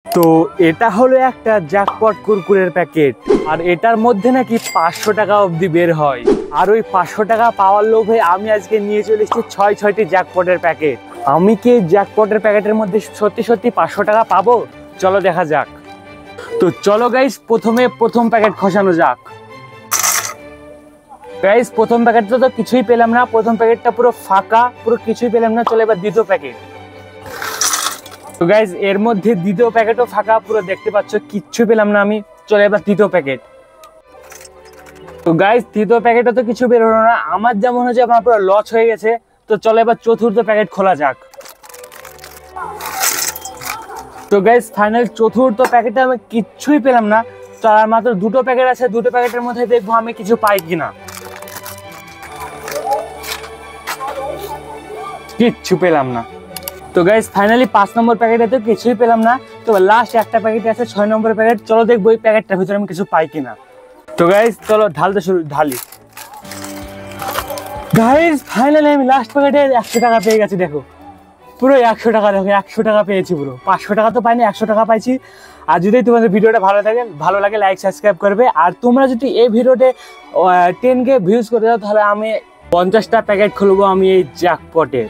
তো এটা হলো একটা জ্যাকপট কুরকুরের প্যাকেট, আর এটার মধ্যে নাকি 500 টাকা অবধি বের হয়। আর ওই 500 টাকা পাওয়ার লোভে আমি আজকে নিয়ে চলে এসেছি 6টি জ্যাকপটের প্যাকেট। আমি কি জ্যাকপটের প্যাকেটের মধ্যে সত্যি সত্যি 500 টাকা পাবো? চলো দেখা যাক। তো চলো গাইস, প্রথম প্যাকেট খসানো যাক। গাইস, প্রথম প্যাকেটটা তো কিছুই পেলাম না, প্রথম প্যাকেটটা পুরো ফাঁকা, পুরো কিছুই পেলাম না। চলো এবার দ্বিতীয় প্যাকেট। তো গাইস, এর মধ্যে দ্বিতীয় প্যাকেটও ফাঁকা, পুরো দেখতে পাচ্ছ কিচ্ছু পেলাম না আমি। চলো এবার তৃতীয় প্যাকেট। তো গাইস, তৃতীয় প্যাকেটে তো কিছু বের হলো না, আমার যেমন হচ্ছে আমার পুরো লস হয়ে গেছে। তো চলো এবার চতুর্থ প্যাকেট খোলা যাক। তো গাইস, ফাইনাল চতুর্থ প্যাকেটে আমি কিচ্ছুই পেলাম না। তো আর মাত্র দুটো প্যাকেট আছে, দুটো প্যাকেটের মধ্যে দেখবো আমি কিছু পাই কিনা। কিচ্ছু পেলাম না। তো গাইস, ফাইনালি 5 নম্বর প্যাকেটে তো কিছুই পেলাম না। তো লাস্ট একটা প্যাকেট আছে, 6 নম্বর প্যাকেট। চলো দেখবো এই প্যাকেটটার ভিতরে আমি কিছু পাই কিনা। তো গাইস চলো ঢালি। গাইস, ফাইনালি আমি লাস্ট প্যাকেটে 100 টাকা পেয়ে গেছি। দেখো পুরো 100 টাকা, দেখো 100 টাকা পেয়েছি পুরো। 500 টাকা তো পাইনি, 100 টাকা পাইছি। আর যদি তোমাদের ভিডিওটা ভালো লাগে লাইক সাবস্ক্রাইব করবে। আর তোমরা যদি এই ভিডিওতে 10K ভিউজ করে দাও, তাহলে আমি 50টা প্যাকেট খুলবো আমি এই জ্যাকপটের।